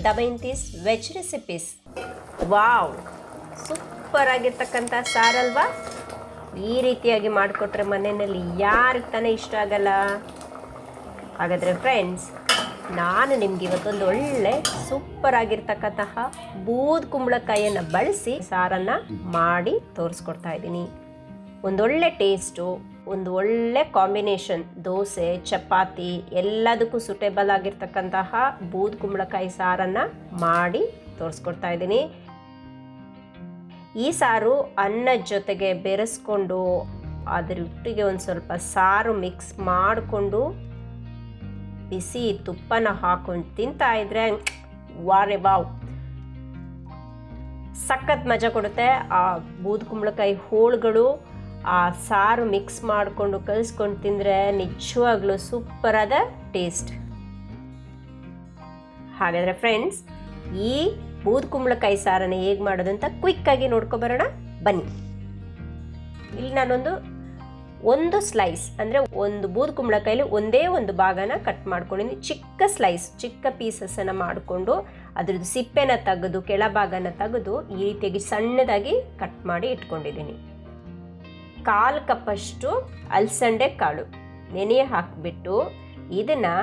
ದಮಯಂತೀಸ್ veg recipes. Wow, super ಆಗಿರ್ತಕ್ಕಂಥ ಸಾರಲ್ವಾ? ಈ ರೀತಿಯಾಗಿ ಮಾಡಿಕೊಟ್ರೆ ಮನೆಯಲ್ಲಿ ಯಾರಿಗೆ ತಾನೇ ಇಷ್ಟ ಆಗಲ್ಲ? ಹಾಗಾದರೆ ಫ್ರೆಂಡ್ಸ್, ನಾನು ನಿಮ್ಗೆ ಇವತ್ತೊಂದು ಒಳ್ಳೆ ಸೂಪರ್ ಆಗಿರ್ತಕ್ಕಂತಹ ಬೂದು ಕುಂಬಳಕಾಯಿಯನ್ನು ಬಳಸಿ ಸಾರನ್ನು ಮಾಡಿ ತೋರಿಸ್ಕೊಡ್ತಾ ಇದ್ದೀನಿ. ಒಂದೊಳ್ಳೆ ಟೇಸ್ಟು, ಒಂದು ಒಳ್ಳೆ ಕಾಂಬಿನೇಷನ್, ದೋಸೆ, ಚಪಾತಿ ಎಲ್ಲದಕ್ಕೂ ಸೂಟೇಬಲ್ ಆಗಿರ್ತಕ್ಕಂತಹ ಬೂದು ಕುಂಬಳಕಾಯಿ ಸಾರನ್ನು ಮಾಡಿ ತೋರಿಸ್ಕೊಡ್ತಾ ಇದ್ದೀನಿ. ಈ ಸಾರು ಅನ್ನದ ಜೊತೆಗೆ ಬೆರೆಸ್ಕೊಂಡು ಅದರೊಟ್ಟಿಗೆ ಒಂದು ಸ್ವಲ್ಪ ಸಾರು ಮಿಕ್ಸ್ ಮಾಡಿಕೊಂಡು ಬಿಸಿ ತುಪ್ಪನ ಹಾಕೊಂಡು ತಿಂತಾ ಇದ್ರೆ ವಾರೆ ಬಾವ್, ಸಖತ್ ಮಜಾ ಕೊಡುತ್ತೆ. ಆ ಬೂದು ಕುಂಬಳಕಾಯಿ ಹೋಳುಗಳು ಆ ಸಾರು ಮಿಕ್ಸ್ ಮಾಡಿಕೊಂಡು ಕಲಿಸ್ಕೊಂಡು ತಿಂದರೆ ನಿಜವಾಗ್ಲೂ ಸೂಪರಾದ ಟೇಸ್ಟ್. ಹಾಗಾದರೆ ಫ್ರೆಂಡ್ಸ್, ಈ ಬೂದು ಕುಂಬಳಕಾಯಿ ಸಾರನ್ನು ಹೇಗೆ ಮಾಡೋದು ಅಂತ ಕ್ವಿಕ್ಕಾಗಿ ನೋಡ್ಕೊಬರೋಣ ಬನ್ನಿ. ಇಲ್ಲಿ ನಾನೊಂದು ಸ್ಲೈಸ್ ಅಂದರೆ ಒಂದು ಬೂದು ಕುಂಬಳಕಾಯಲ್ಲಿ ಒಂದೇ ಒಂದು ಭಾಗನ ಕಟ್ ಮಾಡ್ಕೊಂಡಿದ್ದೀನಿ. ಚಿಕ್ಕ ಸ್ಲೈಸ್, ಚಿಕ್ಕ ಪೀಸಸನ್ನು ಮಾಡಿಕೊಂಡು ಅದ್ರದ್ದು ಸಿಪ್ಪೆನ ತೆಗೆದು ಕೆಳಭಾಗನ ತೆಗೆದು ಈ ರೀತಿಯಾಗಿ ಸಣ್ಣದಾಗಿ ಕಟ್ ಮಾಡಿ ಇಟ್ಕೊಂಡಿದ್ದೀನಿ. 1/4 ಕಪ್ಪಷ್ಟು ಅಲಸಂಡೆ ಕಾಳು ನೆನೆ ಹಾಕಿಬಿಟ್ಟು ಇದನ್ನು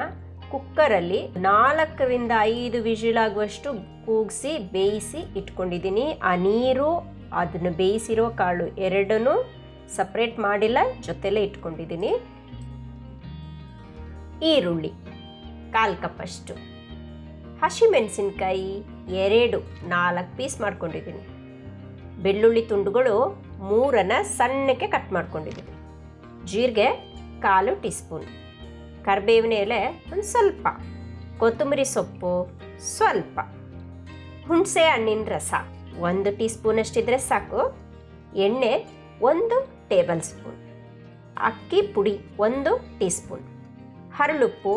ಕುಕ್ಕರಲ್ಲಿ 4ರಿಂದ 5 ವಿಜಿಲಾಗುವಷ್ಟು ಕೂಗಿಸಿ ಬೇಯಿಸಿ ಇಟ್ಕೊಂಡಿದ್ದೀನಿ. ಆ ನೀರು, ಅದನ್ನು ಬೇಯಿಸಿರೋ ಕಾಳು ಎರಡನ್ನೂ ಸಪ್ರೇಟ್ ಮಾಡಿಲ್ಲ, ಜೊತೆಲೇ ಇಟ್ಕೊಂಡಿದ್ದೀನಿ. ಈರುಳ್ಳಿ 1/4 ಕಪ್ಪಷ್ಟು, ಹಸಿಮೆಣಸಿನ್ಕಾಯಿ 4 ಪೀಸ್ ಮಾಡ್ಕೊಂಡಿದ್ದೀನಿ. ಬೆಳ್ಳುಳ್ಳಿ ತುಂಡುಗಳು 3 ಸಣ್ಣಕ್ಕೆ ಕಟ್ ಮಾಡ್ಕೊಂಡಿದ್ದೀನಿ. ಜೀರಿಗೆ 1/4 ಟೀ ಸ್ಪೂನ್, ಕರಿಬೇವಿನ ಎಲೆ ಒಂದು ಸ್ವಲ್ಪ, ಕೊತ್ತಂಬರಿ ಸೊಪ್ಪು ಸ್ವಲ್ಪ, ಹುಣಸೆ ಹಣ್ಣಿನ ರಸ 1 ಟೀ ಸ್ಪೂನಷ್ಟಿದ್ರೆ ಸಾಕು, ಎಣ್ಣೆ 1 ಟೇಬಲ್ ಸ್ಪೂನ್, ಅಕ್ಕಿ ಪುಡಿ 1 ಟೀ ಸ್ಪೂನ್, ಹರಳುಪ್ಪು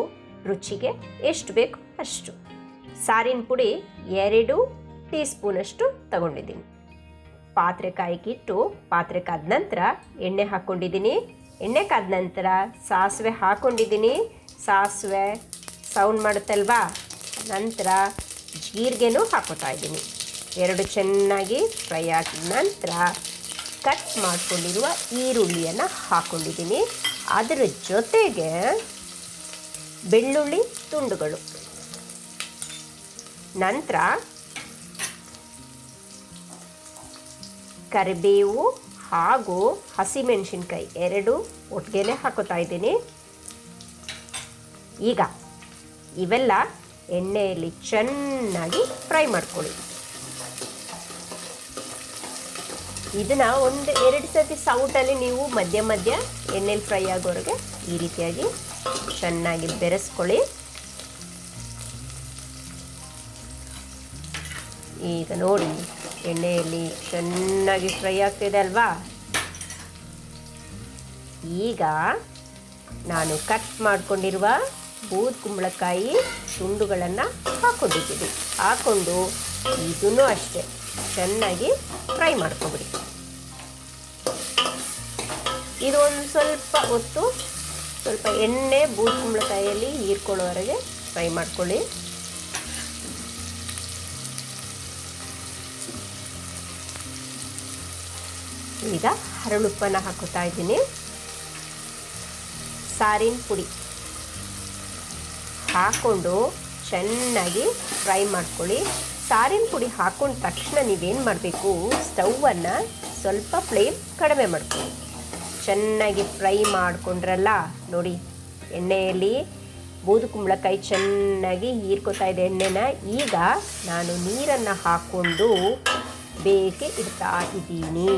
ರುಚಿಗೆ ಎಷ್ಟು ಬೇಕು ಅಷ್ಟು, ಸಾರಿನ ಪುಡಿ 2 ಟೀ ಸ್ಪೂನಷ್ಟು ತಗೊಂಡಿದ್ದೀನಿ. ಪಾತ್ರೆ ಕಾಯಕ್ಕಿಟ್ಟು ಪಾತ್ರೆ ಕಾದ ನಂತರ ಎಣ್ಣೆ ಹಾಕ್ಕೊಂಡಿದ್ದೀನಿ. ಎಣ್ಣೆ ಕಾದ ನಂತರ ಸಾಸಿವೆ ಹಾಕ್ಕೊಂಡಿದ್ದೀನಿ. ಸಾಸಿವೆ ಸೌಂಡ್ ಮಾಡುತ್ತಲ್ವಾ, ನಂತರ ಜೀರಿಗೆನೂ ಹಾಕೋತಾ ಇದ್ದೀನಿ. 2 ಚೆನ್ನಾಗಿ ಫ್ರೈ ಆಗಿದ ನಂತರ ಕಟ್ ಮಾಡಿಕೊಂಡಿರುವ ಈರುಳ್ಳಿಯನ್ನು ಹಾಕ್ಕೊಂಡಿದ್ದೀನಿ. ಅದರ ಜೊತೆಗೆ ಬೆಳ್ಳುಳ್ಳಿ ತುಂಡುಗಳು, ನಂತರ ಕರಿಬೇವು ಹಾಗೂ ಹಸಿಮೆಣಸಿನ್ಕಾಯಿ 2 ಒಟ್ಟಿಗೆ ಹಾಕೋತಾ ಇದ್ದೀನಿ. ಈಗ ಇವೆಲ್ಲ ಎಣ್ಣೆಯಲ್ಲಿ ಚೆನ್ನಾಗಿ ಫ್ರೈ ಮಾಡ್ಕೊಳ್ಳಿ. ಇದನ್ನು 1-2 ಸತಿ ಸೌಟಲ್ಲಿ ನೀವು ಮಧ್ಯ ಮಧ್ಯ ಎಣ್ಣೆಲಿ ಫ್ರೈ ಆಗೋರಿಗೆ ಈ ರೀತಿಯಾಗಿ ಚೆನ್ನಾಗಿ ಬೆರೆಸ್ಕೊಳ್ಳಿ. ಈಗ ನೋಡಿ, ಎಣ್ಣೆಯಲ್ಲಿ ಚೆನ್ನಾಗಿ ಫ್ರೈ ಆಗ್ತಿದೆ ಅಲ್ವಾ? ಈಗ ನಾನು ಕಟ್ ಮಾಡಿಕೊಂಡಿರುವ ಬೂದು ಕುಂಬಳಕಾಯಿ ತುಂಡುಗಳನ್ನು ಹಾಕ್ಕೊಂಡಿದ್ದೀನಿ. ಹಾಕ್ಕೊಂಡು ಇದನ್ನು ಅಷ್ಟೇ ಚೆನ್ನಾಗಿ ಫ್ರೈ ಮಾಡ್ಕೊಬಿಡಿ. ಇದು ಒಂದು ಸ್ವಲ್ಪ ಹೊತ್ತು ಸ್ವಲ್ಪ ಎಣ್ಣೆ ಬೂದು ಕುಂಬಳಕಾಯಿಯಲ್ಲಿ ಹೀರ್ಕೊಳ್ಳೋವರೆಗೆ ಫ್ರೈ ಮಾಡ್ಕೊಳ್ಳಿ. ಈಗ ಹರಳುಪ್ಪನ್ನು ಹಾಕೋತಾ ಇದ್ದೀನಿ. ಸಾರಿನ ಪುಡಿ ಹಾಕ್ಕೊಂಡು ಚೆನ್ನಾಗಿ ಫ್ರೈ ಮಾಡ್ಕೊಳ್ಳಿ. ಸಾರಿನ ಪುಡಿ ಹಾಕೊಂಡ ತಕ್ಷಣ ನೀವೇನು ಮಾಡಬೇಕು, ಸ್ಟವನ್ನು ಸ್ವಲ್ಪ ಫ್ಲೇಮ್ ಕಡಿಮೆ ಮಾಡ್ಕೊಳ್ಳಿ. ಚೆನ್ನಾಗಿ ಫ್ರೈ ಮಾಡಿಕೊಂಡ್ರಲ್ಲ ನೋಡಿ, ಎಣ್ಣೆಯಲ್ಲಿ ಬೂದು ಕುಂಬಳಕಾಯಿ ಚೆನ್ನಾಗಿ ಹೀರ್ಕೋತಾ ಇದೆ ಎಣ್ಣೆನ. ಈಗ ನಾನು ನೀರನ್ನು ಹಾಕ್ಕೊಂಡು ಬೇಕೆ ಇಡ್ತಾ ಇದ್ದೀನಿ.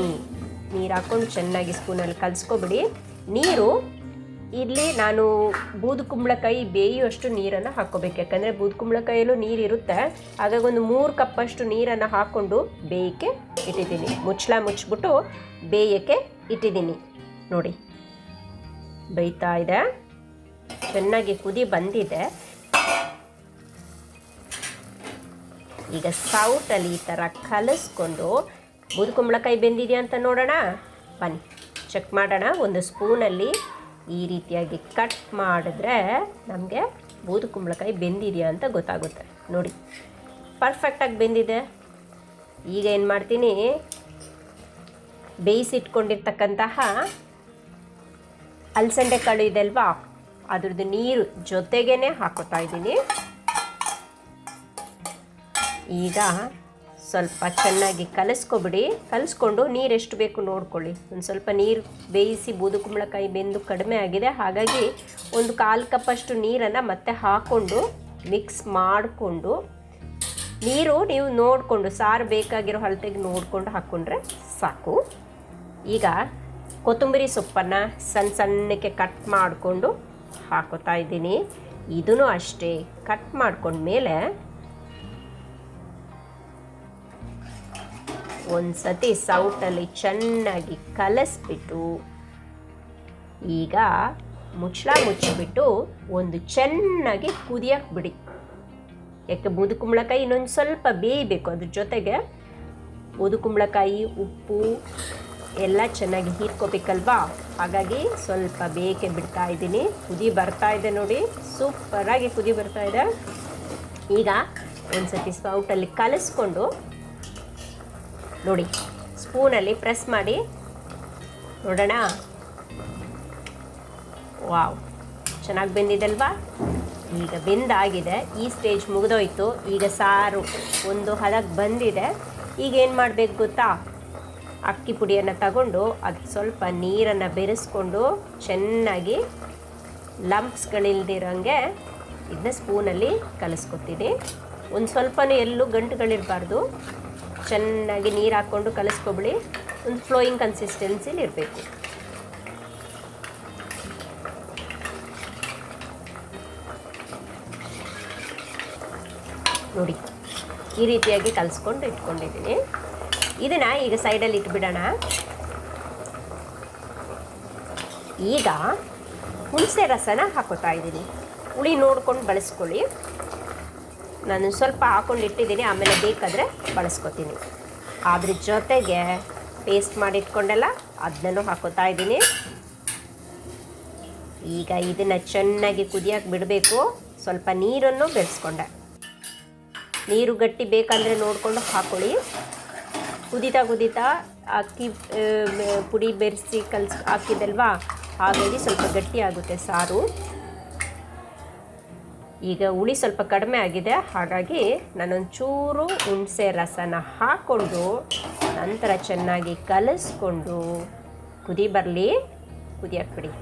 ನೀರು ಹಾಕ್ಕೊಂಡು ಚೆನ್ನಾಗಿ ಸ್ಪೂನಲ್ಲಿ ಕಲಿಸ್ಕೊಬಿಡಿ. ನೀರು ಇಲ್ಲಿ ನಾನು ಬೂದು ಕುಂಬಳಕಾಯಿ ಬೇಯುವಷ್ಟು ನೀರನ್ನು ಹಾಕ್ಕೋಬೇಕು, ಯಾಕಂದರೆ ಬೂದು ಕುಂಬಳಕಾಯಲ್ಲೂ ನೀರು ಇರುತ್ತೆ. ಹಾಗಾಗಿ ಒಂದು 3 ಕಪ್ಪಷ್ಟು ನೀರನ್ನು ಹಾಕ್ಕೊಂಡು ಬೇಯಕ್ಕೆ ಇಟ್ಟಿದ್ದೀನಿ. ಮುಚ್ಚಳ ಮುಚ್ಚಿಬಿಟ್ಟು ಬೇಯಕ್ಕೆ ಇಟ್ಟಿದ್ದೀನಿ. ನೋಡಿ, ಬೇಯ್ತಾ ಇದೆ, ಚೆನ್ನಾಗಿ ಕುದಿ ಬಂದಿದೆ. ಈಗ ಸೌಟಲ್ಲಿ ಈ ಥರ ಕಲಿಸ್ಕೊಂಡು ಬೂದು ಕುಂಬಳಕಾಯಿ ಬೆಂದಿದೆಯಾ ಅಂತ ನೋಡೋಣ ಬನ್ನಿ, ಚೆಕ್ ಮಾಡೋಣ. ಒಂದು ಸ್ಪೂನಲ್ಲಿ ಈ ರೀತಿಯಾಗಿ ಕಟ್ ಮಾಡಿದ್ರೆ ನಮಗೆ ಬೂದು ಕುಂಬಳಕಾಯಿ ಬೆಂದಿದೆಯಾ ಅಂತ ಗೊತ್ತಾಗುತ್ತೆ. ನೋಡಿ, ಪರ್ಫೆಕ್ಟಾಗಿ ಬೆಂದಿದೆ. ಈಗ ಏನು ಮಾಡ್ತೀನಿ, ಬೇಯಿಸಿಟ್ಕೊಂಡಿರ್ತಕ್ಕಂತಹ ಅಲಸಂದೆ ಕಾಳು ಇದೆ ಅಲ್ವಾ, ಅದ್ರದ್ದು ನೀರು ಜೊತೆಗೇ ಹಾಕೋತಾ ಇದ್ದೀನಿ. ಈಗ ಸ್ವಲ್ಪ ಚೆನ್ನಾಗಿ ಕಲಿಸ್ಕೊಬಿಡಿ. ಕಲಿಸ್ಕೊಂಡು ನೀರು ಎಷ್ಟು ಬೇಕು ನೋಡ್ಕೊಳ್ಳಿ. ಒಂದು ಸ್ವಲ್ಪ ನೀರು ಬೇಯಿಸಿ ಬೂದು ಕುಂಬಳಕಾಯಿ ಬೆಂದು ಕಡಿಮೆ ಆಗಿದೆ, ಹಾಗಾಗಿ ಒಂದು 1/4 ಕಪ್ಪಷ್ಟು ನೀರನ್ನು ಮತ್ತೆ ಹಾಕ್ಕೊಂಡು ಮಿಕ್ಸ್ ಮಾಡಿಕೊಂಡು, ನೀರು ನೀವು ನೋಡಿಕೊಂಡು ಸಾರು ಬೇಕಾಗಿರೋ ಅಳತೆಗೆ ನೋಡಿಕೊಂಡು ಹಾಕ್ಕೊಂಡ್ರೆ ಸಾಕು. ಈಗ ಕೊತ್ತಂಬರಿ ಸೊಪ್ಪನ್ನು ಸಣ್ಣ ಸಣ್ಣಕ್ಕೆ ಕಟ್ ಮಾಡಿಕೊಂಡು ಹಾಕೋತಾ ಇದ್ದೀನಿ. ಇದೂ ಅಷ್ಟೇ, ಕಟ್ ಮಾಡ್ಕೊಂಡ್ಮೇಲೆ ಒಂದು ಸತಿ ಸೌಟಲ್ಲಿ ಚೆನ್ನಾಗಿ ಕಲಸ್ಬಿಟ್ಟು, ಈಗ ಮುಚ್ಚಿಬಿಟ್ಟು ಒಂದು ಚೆನ್ನಾಗಿ ಕುದಿಯಕ್ಕೆ ಬಿಡಿ. ಯಾಕೆ ಬೂದು ಕುಂಬಳಕಾಯಿ ಇನ್ನೊಂದು ಸ್ವಲ್ಪ ಬೇಯಬೇಕು. ಅದ್ರ ಜೊತೆಗೆ ಬೂದು ಕುಂಬಳಕಾಯಿ ಉಪ್ಪು ಎಲ್ಲ ಚೆನ್ನಾಗಿ ಹೀರ್ಕೋಬೇಕಲ್ವಾ, ಹಾಗಾಗಿ ಸ್ವಲ್ಪ ಬೇಯಕ್ಕೆ ಬಿಡ್ತಾ ಇದ್ದೀನಿ. ಕುದಿ ಬರ್ತಾ ಇದೆ ನೋಡಿ, ಸೂಪರಾಗಿ ಕುದಿ ಬರ್ತಾ ಇದೆ. ಈಗ ಒಂದು ಸತಿ ಸೌಟಲ್ಲಿ ಕಲಿಸ್ಕೊಂಡು ನೋಡಿ, ಸ್ಪೂನಲ್ಲಿ ಪ್ರೆಸ್ ಮಾಡಿ ನೋಡೋಣ. ವಾವ್, ಚೆನ್ನಾಗಿ ಬೆಂದಿದಲ್ವಾ? ಈಗ ಬೆಂದಾಗಿದೆ. ಈ ಸ್ಟೇಜ್ ಮುಗಿದೋಯ್ತು. ಈಗ ಸಾರು ಒಂದು ಹದಕ್ಕೆ ಬಂದಿದೆ. ಈಗ ಏನು ಮಾಡಬೇಕು ಗೊತ್ತಾ, ಅಕ್ಕಿ ಪುಡಿಯನ್ನು ತಗೊಂಡು ಅದಕ್ಕೆ ಸ್ವಲ್ಪ ನೀರನ್ನು ಬೆರೆಸ್ಕೊಂಡು ಚೆನ್ನಾಗಿ ಲಂಪ್ಸ್ಗಳಿಲ್ದಿರೋಂಗೆ ಇದನ್ನ ಸ್ಪೂನಲ್ಲಿ ಕಲಿಸ್ಕೊತೀನಿ. ಒಂದು ಸ್ವಲ್ಪನೂ ಎಲ್ಲೂ ಗಂಟುಗಳಿರಬಾರ್ದು. ಚೆನ್ನಾಗಿ ನೀರು ಹಾಕ್ಕೊಂಡು ಕಲಿಸ್ಕೊಬಿಡಿ. ಒಂದು ಫ್ಲೋಯಿಂಗ್ ಕನ್ಸಿಸ್ಟೆನ್ಸಿಲಿ ಇರಬೇಕು. ನೋಡಿ, ಈ ರೀತಿಯಾಗಿ ಕಲಿಸ್ಕೊಂಡು ಇಟ್ಕೊಂಡಿದ್ದೀನಿ. ಇದನ್ನು ಈಗ ಸೈಡಲ್ಲಿ ಇಟ್ಬಿಡೋಣ. ಈಗ ಹುಣಸೆ ರಸನ ಹಾಕೋತಾ ಇದ್ದೀನಿ. ಹುಳಿ ನೋಡ್ಕೊಂಡು ಬಳಸ್ಕೊಳ್ಳಿ. ನಾನು ಸ್ವಲ್ಪ ಹಾಕೊಂಡು ಇಟ್ಟಿದ್ದೀನಿ, ಆಮೇಲೆ ಬೇಕಾದರೆ ಬಳಸ್ಕೊತೀನಿ. ಅದ್ರ ಜೊತೆಗೆ ಪೇಸ್ಟ್ ಮಾಡಿಟ್ಕೊಂಡೆಲ್ಲ ಅದನ್ನೂ ಹಾಕೋತಾ ಇದ್ದೀನಿ. ಈಗ ಇದನ್ನು ಚೆನ್ನಾಗಿ ಕುದಿಯೋಕೆ ಬಿಡಬೇಕು. ಸ್ವಲ್ಪ ನೀರನ್ನು ಬೆರೆಸ್ಕೊಂಡೆ. ನೀರು ಗಟ್ಟಿ ಬೇಕಂದರೆ ನೋಡಿಕೊಂಡು ಹಾಕ್ಕೊಳ್ಳಿ. ಕುದೀತಾ ಅಕ್ಕಿ ಪುಡಿ ಬೆರೆಸಿ ಹಾಕಿದಲ್ವಾ, ಹಾಗಾಗಿ ಸ್ವಲ್ಪ ಗಟ್ಟಿ ಆಗುತ್ತೆ ಸಾರು. ಈಗ ಹುಳಿ ಸ್ವಲ್ಪ ಕಡಿಮೆ ಆಗಿದೆ, ಹಾಗಾಗಿ ನಾನೊಂಚೂರು ಹುಣಸೆ ರಸನ ಹಾಕ್ಕೊಂಡು ನಂತರ ಚೆನ್ನಾಗಿ ಕಲಿಸ್ಕೊಂಡು ಕುದಿ ಬರಲಿ, ಕುದಿಯಕ್ಕೆ ಬಿಡಿ.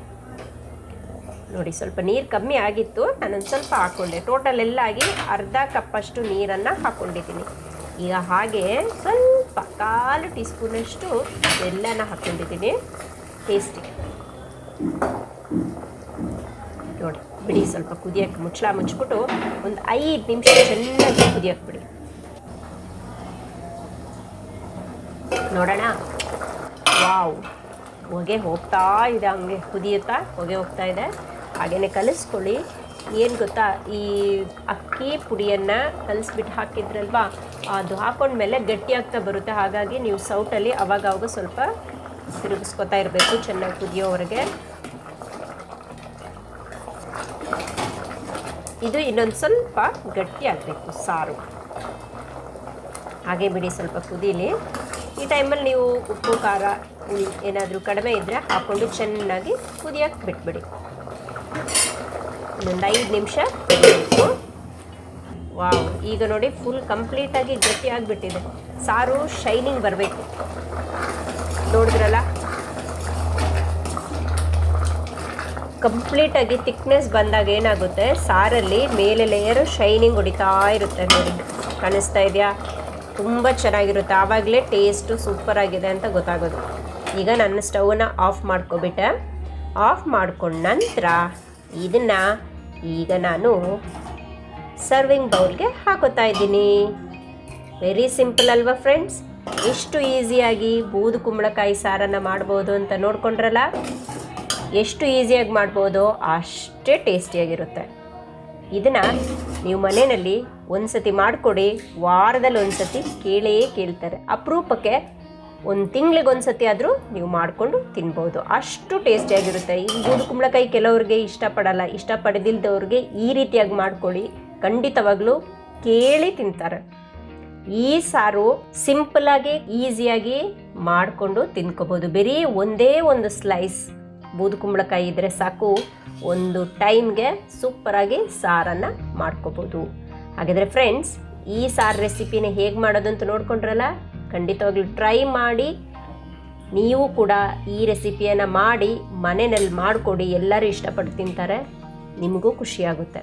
ನೋಡಿ, ಸ್ವಲ್ಪ ನೀರು ಕಮ್ಮಿ ಆಗಿತ್ತು, ನಾನೊಂದು ಸ್ವಲ್ಪ ಹಾಕ್ಕೊಂಡೆ. ಟೋಟಲ್ ಎಲ್ಲ ಆಗಿ ಅರ್ಧ ಕಪ್ಪಷ್ಟು ನೀರನ್ನು ಹಾಕ್ಕೊಂಡಿದ್ದೀನಿ. ಈಗ ಹಾಗೆ ಸ್ವಲ್ಪ 1/4 ಟೀ ಸ್ಪೂನಷ್ಟು ಬೆಲ್ಲನ ಹಾಕ್ಕೊಂಡಿದ್ದೀನಿ ಟೇಸ್ಟಿಗೆ. ನೋಡಿ, ಬಿಡಿ. ಸ್ವಲ್ಪ ಕುದಿಯೋಕ್ಕೆ ಮುಚ್ಚಿಬಿಟ್ಟು ಒಂದು 5 ನಿಮಿಷ ಚೆನ್ನಾಗಿ ಕುದಿಯೋಕ್ಕೆ ಬಿಡಿ. ನೋಡೋಣ. ವಾವ್, ಹೊಗೆ ಹೋಗ್ತಾ ಇದೆ, ಹಂಗೆ ಕುದಿಯುತ್ತಾ ಹೊಗೆ ಹೋಗ್ತಾ ಇದೆ. ಹಾಗೆಯೇ ಕಲಿಸ್ಕೊಳ್ಳಿ. ಏನು ಗೊತ್ತಾ, ಈ ಅಕ್ಕಿ ಪುಡಿಯನ್ನು ಕಲಿಸ್ಬಿಟ್ಟು ಹಾಕಿದ್ರಲ್ವಾ, ಅದು ಹಾಕೊಂಡ್ಮೇಲೆ ಗಟ್ಟಿ ಆಗ್ತಾ ಬರುತ್ತೆ. ಹಾಗಾಗಿ ನೀವು ಸೌಟಲ್ಲಿ ಅವಾಗವಾಗ ಸ್ವಲ್ಪ ತಿರುಗಿಸ್ಕೊತಾ ಇರಬೇಕು ಚೆನ್ನಾಗಿ ಕುದಿಯೋವರೆಗೆ. ಇದು ಇನ್ನೊಂದು ಸ್ವಲ್ಪ ಗಟ್ಟಿ ಆಗಬೇಕು ಸಾರು. ಹಾಗೆ ಬಿಡಿ, ಸ್ವಲ್ಪ ಕುದೀಲಿ. ಈ ಟೈಮಲ್ಲಿ ನೀವು ಉಪ್ಪು ಖಾರ ಹುಳಿ ಏನಾದರೂ ಕಡಿಮೆ ಇದ್ದರೆ ಹಾಕ್ಕೊಂಡು ಚೆನ್ನಾಗಿ ಕುದಿಯೋಕ್ಕೆ ಬಿಟ್ಬಿಡಿ. ಇನ್ನೊಂದು 5 ನಿಮಿಷ ಕುದಿಯಬೇಕು. ವಾವ್, ಈಗ ನೋಡಿ ಫುಲ್ ಕಂಪ್ಲೀಟಾಗಿ ಗಟ್ಟಿ ಆಗಿಬಿಟ್ಟಿದೆ. ಸಾರು ಶೈನಿಂಗ್ ಬರಬೇಕು. ನೋಡಿದ್ರಲ್ಲ, ಕಂಪ್ಲೀಟಾಗಿ ಥಿಕ್ನೆಸ್ ಬಂದಾಗ ಏನಾಗುತ್ತೆ, ಸಾರಲ್ಲಿ ಮೇಲೆ ಲೇಯರು ಶೈನಿಂಗ್ ಹೊಡಿತಾ ಇರುತ್ತೆ. ನೋಡಿ, ಕಾಣಿಸ್ತಾ ಇದೆಯಾ? ತುಂಬ ಚೆನ್ನಾಗಿರುತ್ತೆ. ಆವಾಗಲೇ ಟೇಸ್ಟು ಸೂಪರಾಗಿದೆ ಅಂತ ಗೊತ್ತಾಗೋದು. ಈಗ ನನ್ನ ಸ್ಟವನ್ನು ಆಫ್ ಮಾಡ್ಕೊಬಿಟ್ಟೆ. ಆಫ್ ಮಾಡ್ಕೊಂಡ ನಂತರ ಇದನ್ನು ಈಗ ನಾನು ಸರ್ವಿಂಗ್ ಬೌಲ್ಗೆ ಹಾಕೋತಾ ಇದ್ದೀನಿ. ವೆರಿ ಸಿಂಪಲ್ ಅಲ್ವಾ ಫ್ರೆಂಡ್ಸ್? ಎಷ್ಟು ಈಸಿಯಾಗಿ ಬೂದು ಕುಂಬಳಕಾಯಿ ಸಾರನ್ನು ಮಾಡ್ಬೋದು ಅಂತ ನೋಡ್ಕೊಂಡ್ರಲ್ಲ. ಎಷ್ಟು ಈಸಿಯಾಗಿ ಮಾಡ್ಬೋದು ಅಷ್ಟೇ ಟೇಸ್ಟಿಯಾಗಿರುತ್ತೆ. ಇದನ್ನು ನೀವು ಮನೆಯಲ್ಲಿ ಒಂದು ಸತಿ ಮಾಡಿಕೊಡಿ, ವಾರದಲ್ಲಿ ಒಂದು ಸತಿ ಕೇಳ್ತಾರೆ. ಅಪರೂಪಕ್ಕೆ ಒಂದು ತಿಂಗಳಿಗೆ ಒಂದು ಸತಿ ಆದರೂ ನೀವು ಮಾಡಿಕೊಂಡು ತಿನ್ಬೋದು, ಅಷ್ಟು ಟೇಸ್ಟಿಯಾಗಿರುತ್ತೆ. ಈ ಬೂದು ಕುಂಬಳಕಾಯಿ ಕೆಲವ್ರಿಗೆ ಇಷ್ಟಪಡಲ್ಲ, ಇಷ್ಟಪಡದಿಲ್ದವ್ರಿಗೆ ಈ ರೀತಿಯಾಗಿ ಮಾಡ್ಕೊಳ್ಳಿ, ಖಂಡಿತವಾಗ್ಲೂ ಕೇಳಿ ತಿಂತಾರೆ. ಈ ಸಾರು ಸಿಂಪಲಾಗಿ ಈಸಿಯಾಗಿ ಮಾಡಿಕೊಂಡು ತಿನ್ಕೋಬೋದು. ಬರೀ ಒಂದೇ ಒಂದು ಸ್ಲೈಸ್ ಬೂದು ಕುಂಬಳಕಾಯಿ ಇದ್ದರೆ ಸಾಕು, ಒಂದು ಟೈಮ್ಗೆ ಸೂಪರಾಗಿ ಸಾರನ್ನು ಮಾಡ್ಕೋಬೋದು. ಹಾಗಾದರೆ ಫ್ರೆಂಡ್ಸ್, ಈ ಸಾರು ರೆಸಿಪಿನ ಹೇಗೆ ಮಾಡೋದು ಅಂತ ನೋಡ್ಕೊಂಡ್ರಲ್ಲ, ಖಂಡಿತವಾಗ್ಲೂ ಟ್ರೈ ಮಾಡಿ. ನೀವು ಕೂಡ ಈ ರೆಸಿಪಿಯನ್ನು ಮಾಡಿ ಮನೆಯಲ್ಲಿ ಮಾಡಿಕೊಡಿ, ಎಲ್ಲರೂ ಇಷ್ಟಪಟ್ಟು ತಿಂತಾರೆ, ನಿಮಗೂ ಖುಷಿಯಾಗುತ್ತೆ.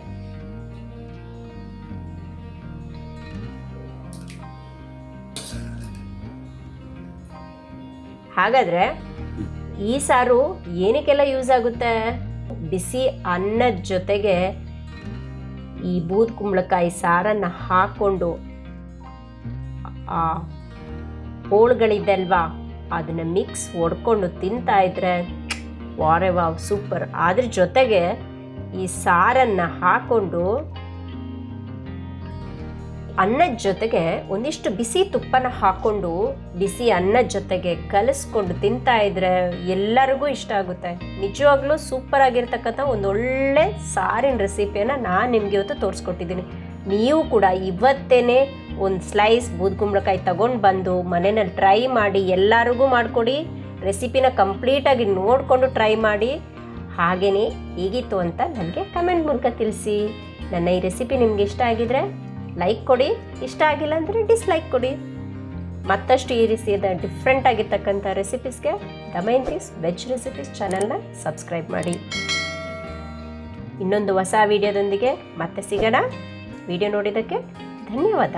ಹಾಗಾದರೆ ಈ ಸಾರು ಏನಕ್ಕೆಲ್ಲ ಯೂಸ್ ಆಗುತ್ತೆ? ಬಿಸಿ ಅನ್ನದ ಜೊತೆಗೆ ಈ ಬೂದು ಕುಂಬಳಕಾಯಿ ಸಾರನ್ನು ಹಾಕ್ಕೊಂಡು ಆ ಹೋಳುಗಳಿದ್ದಲ್ವಾ ಅದನ್ನು ಮಿಕ್ಸ್ ಹೊಡ್ಕೊಂಡು ತಿಂತಾ ಇದ್ರೆ ವಾರೆ ವಾವ್ ಸೂಪರ್. ಅದ್ರ ಜೊತೆಗೆ ಈ ಸಾರನ್ನು ಹಾಕ್ಕೊಂಡು ಅನ್ನದ ಜೊತೆಗೆ ಒಂದಿಷ್ಟು ಬಿಸಿ ತುಪ್ಪನ ಹಾಕ್ಕೊಂಡು ಬಿಸಿ ಅನ್ನದ ಜೊತೆಗೆ ಕಲಿಸ್ಕೊಂಡು ತಿಂತಾ ಇದ್ರೆ ಎಲ್ಲರಿಗೂ ಇಷ್ಟ ಆಗುತ್ತೆ. ನಿಜವಾಗ್ಲೂ ಸೂಪರ್ ಆಗಿರ್ತಕ್ಕಂಥ ಒಂದೊಳ್ಳೆ ಸಾರಿನ ರೆಸಿಪಿಯನ್ನು ನಾನು ನಿಮಗೆ ಇವತ್ತು ತೋರಿಸ್ಕೊಟ್ಟಿದ್ದೀನಿ. ನೀವು ಕೂಡ ಇವತ್ತೇ ಒಂದು ಸ್ಲೈಸ್ ಬೂದು ಕುಂಬಳಕಾಯಿ ತಗೊಂಡು ಬಂದು ಮನೆಯಲ್ಲಿ ಟ್ರೈ ಮಾಡಿ, ಎಲ್ಲರಿಗೂ ಮಾಡಿಕೊಡಿ. ರೆಸಿಪಿನ ಕಂಪ್ಲೀಟಾಗಿ ನೋಡಿಕೊಂಡು ಟ್ರೈ ಮಾಡಿ. ಹಾಗೆಯೇ ಹೇಗಿತ್ತು ಅಂತ ನನಗೆ ಕಮೆಂಟ್ ಮೂಲಕ ತಿಳಿಸಿ. ನನ್ನ ಈ ರೆಸಿಪಿ ನಿಮಗೆ ಇಷ್ಟ ಆಗಿದರೆ ಲೈಕ್ ಕೊಡಿ, ಇಷ್ಟ ಆಗಿಲ್ಲ ಅಂದರೆ ಡಿಸ್ಲೈಕ್ ಕೊಡಿ. ಮತ್ತಷ್ಟು ಈ ರೀತಿಯಾದ ಡಿಫ್ರೆಂಟ್ ಆಗಿರ್ತಕ್ಕಂಥ ರೆಸಿಪೀಸ್ಗೆ ದಮಯಂತೀಸ್ ವೆಜ್ ರೆಸಿಪೀಸ್ ಚಾನಲ್ನ ಸಬ್ಸ್ಕ್ರೈಬ್ ಮಾಡಿ. ಇನ್ನೊಂದು ಹೊಸ ವಿಡಿಯೋದೊಂದಿಗೆ ಮತ್ತೆ ಸಿಗೋಣ. ವಿಡಿಯೋ ನೋಡಿದ್ದಕ್ಕೆ ಧನ್ಯವಾದ.